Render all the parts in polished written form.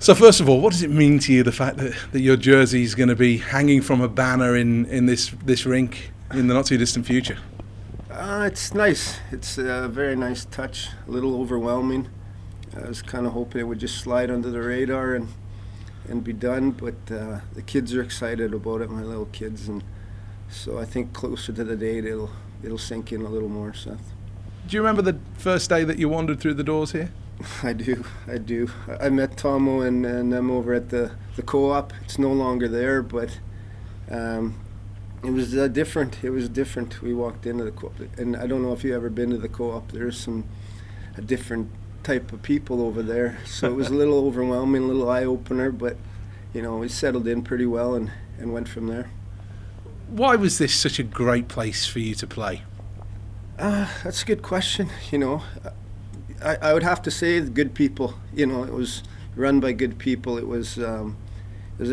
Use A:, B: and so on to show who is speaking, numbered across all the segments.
A: So first of all, what does it mean to you, the fact that your jersey is going to be hanging from a banner in this rink in the not too distant future?
B: It's nice. It's a very nice touch. A little overwhelming. I was kind of hoping it would just slide under the radar and be done, but the kids are excited about it, my little kids, and so I think closer to the date it'll sink in a little more, Seth.
A: Do you remember the first day that you wandered through the doors here?
B: I do. I met Tomo and them over at the co-op. It's no longer there, but it was different. It was different. We walked into the co-op, and I don't know if you've ever been to the co-op. There's a different type of people over there, so it was a little overwhelming, a little eye-opener, but we settled in pretty well and went from there.
A: Why was this such a great place for you to play?
B: That's a good question. I would have to say the good people. It was run by good people. It was a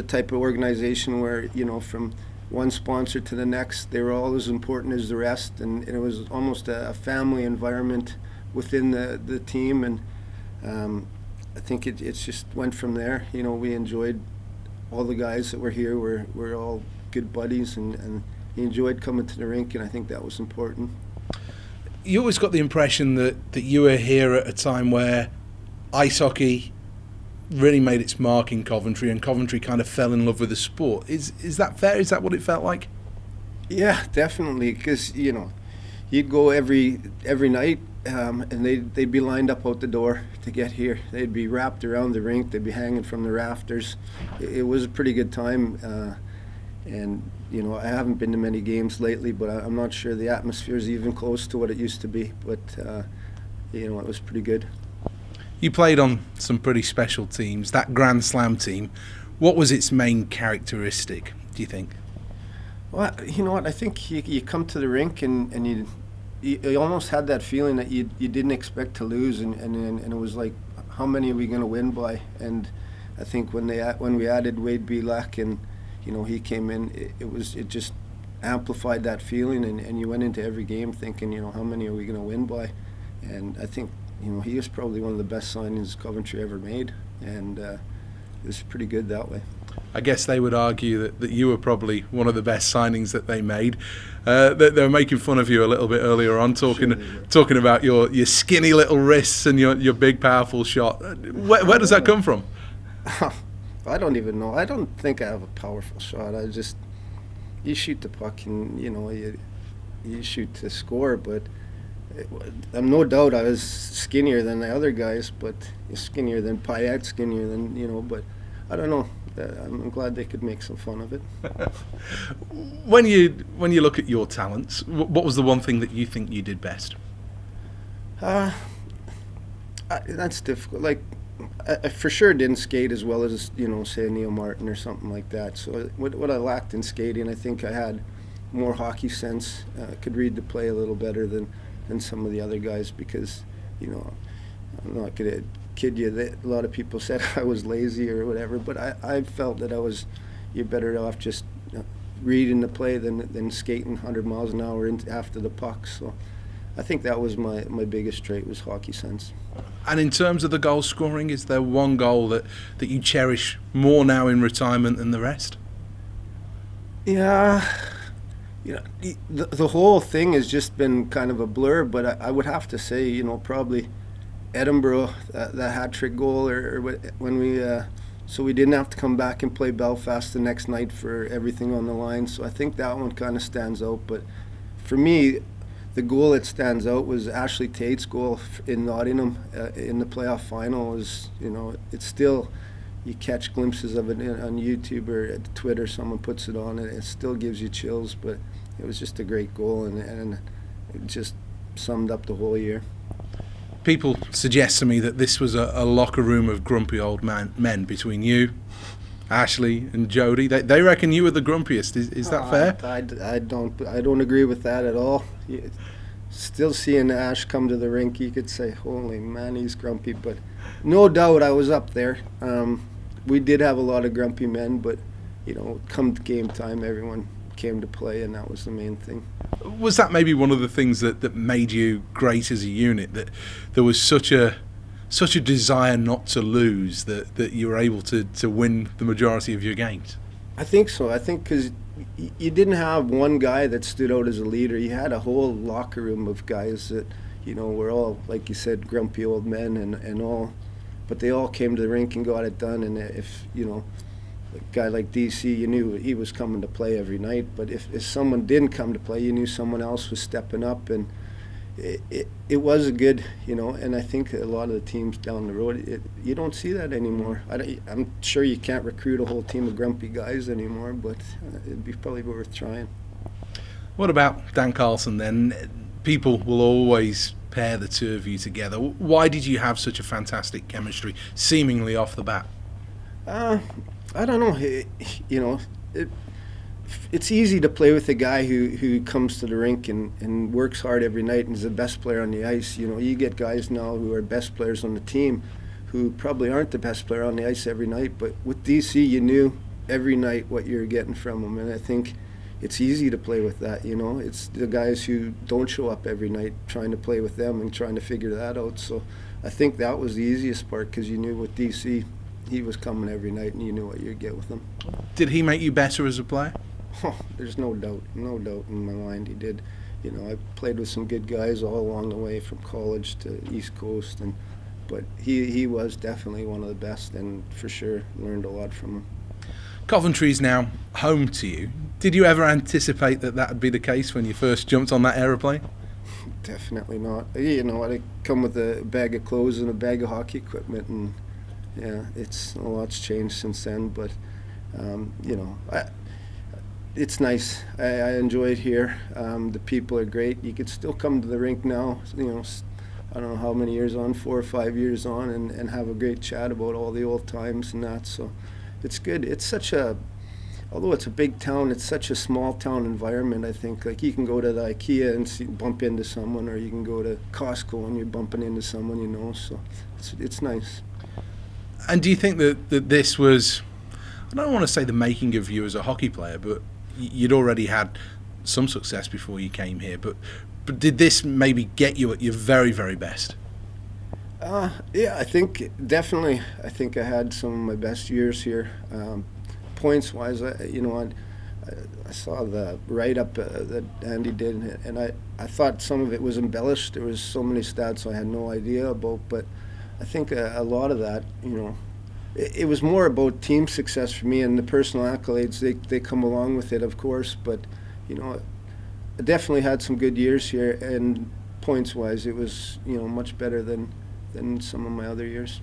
B: type of organization where from one sponsor to the next, they were all as important as the rest, and it was almost a family environment within the team, and I think it just went from there. We enjoyed all the guys that were here. We're all good buddies, and he enjoyed coming to the rink, and I think that was important.
A: You always got the impression that you were here at a time where ice hockey really made its mark in Coventry, and Coventry kind of fell in love with the sport. Is that fair? Is that what it felt like?
B: Yeah, definitely, because you'd go every night, and they'd be lined up out the door to get here. They'd be wrapped around the rink. They'd be hanging from the rafters. It was a pretty good time, and I haven't been to many games lately, but I'm not sure the atmosphere is even close to what it used to be. But it was pretty good.
A: You played on some pretty special teams. That Grand Slam team, what was its main characteristic, do you think?
B: Well, you know what? I think you come to the rink and you almost had that feeling that you didn't expect to lose, and it was like, how many are we going to win by? And I think when we added Wade Belak and he came in, it just amplified that feeling, and you went into every game thinking, how many are we going to win by? And I think he was probably one of the best signings Coventry ever made, and it was pretty good that way.
A: I guess they would argue that you were probably one of the best signings that they made. They were making fun of you a little bit earlier on, talking about your skinny little wrists and your big powerful shot. Where does that come from?
B: I don't even know. I don't think I have a powerful shot. You shoot the puck and you shoot to score, but I'm no doubt I was skinnier than the other guys, but skinnier than Payet, skinnier than but I don't know. I'm glad they could make some fun of it.
A: When you look at your talents, what was the one thing that you think you did best?
B: That's difficult. Like, I for sure didn't skate as well as say Neil Martin or something like that. So what I lacked in skating, I think I had more hockey sense. I could read the play a little better than some of the other guys, because I'm not gonna kid you that a lot of people said I was lazy or whatever, but I felt that you're better off just reading the play than skating 100 miles an hour after the puck. So I think that was my biggest trait, was hockey sense.
A: And in terms of the goal scoring, is there one goal that you cherish more now in retirement than the rest?
B: Yeah, the whole thing has just been kind of a blur, but I would have to say, probably Edinburgh, that hat-trick goal, or when we so we didn't have to come back and play Belfast the next night for everything on the line. So I think that one kind of stands out. But for me, the goal that stands out was Ashley Tate's goal in Nottingham in the playoff final. It's still, you catch glimpses of it on YouTube or at Twitter, someone puts it on, and it still gives you chills. But it was just a great goal, and it just summed up the whole year.
A: People suggest to me that this was a locker room of grumpy old men between you, Ashley, and Jody. They reckon you were the grumpiest. Is that fair?
B: I don't agree with that at all. Still seeing Ash come to the rink, you could say, holy man, he's grumpy. But no doubt I was up there. We did have a lot of grumpy men, but come game time, everyone came to play, and that was the main thing.
A: Was that maybe one of the things that made you great as a unit, that there was such a such a desire not to lose that you were able to win the majority of your games?
B: I think so. I think because you didn't have one guy that stood out as a leader. You had a whole locker room of guys that, were all, like you said, grumpy old men and all, but they all came to the rink and got it done. And if, a guy like DC, you knew he was coming to play every night, but if someone didn't come to play, you knew someone else was stepping up, and it was a good, and I think a lot of the teams down the road, you don't see that anymore. I'm sure you can't recruit a whole team of grumpy guys anymore, but it'd be probably worth trying.
A: What about Dan Carlson then? People will always pair the two of you together. Why did you have such a fantastic chemistry, seemingly off the bat?
B: I don't know. It's easy to play with a guy who comes to the rink and works hard every night and is the best player on the ice. You get guys now who are best players on the team who probably aren't the best player on the ice every night, but with DC you knew every night what you were getting from him, and I think it's easy to play with that. It's the guys who don't show up every night trying to play with them and trying to figure that out. So I think that was the easiest part, because you knew with DC he was coming every night and you knew what you'd get with him.
A: Did he make you better as a player?
B: Oh, there's no doubt in my mind he did. I played with some good guys all along the way from college to East Coast, but he was definitely one of the best, and for sure learned a lot from him.
A: Coventry's now home to you. Did you ever anticipate that would be the case when you first jumped on that aeroplane?
B: Definitely not. I come with a bag of clothes and a bag of hockey equipment, and yeah, a lot's changed since then, but it's nice. I enjoy it here. The people are great. You could still come to the rink now, I don't know how many years on, 4 or 5 years on, and have a great chat about all the old times and that. So it's good. It's although it's a big town, it's such a small town environment, I think. Like, you can go to the IKEA and bump into someone, or you can go to Costco and you're bumping into someone, so it's nice.
A: And do you think that this was, I don't want to say the making of you as a hockey player, but you'd already had some success before you came here, but did this maybe get you at your very, very best?
B: Yeah, I think definitely. I think I had some of my best years here. Points-wise, I saw the write-up that Andy did, and I thought some of it was embellished. There was so many stats I had no idea about, but I think a lot of that, it was more about team success for me, and the personal accolades, they come along with it, of course, but, I definitely had some good years here, and points-wise, it was, much better than some of my other years.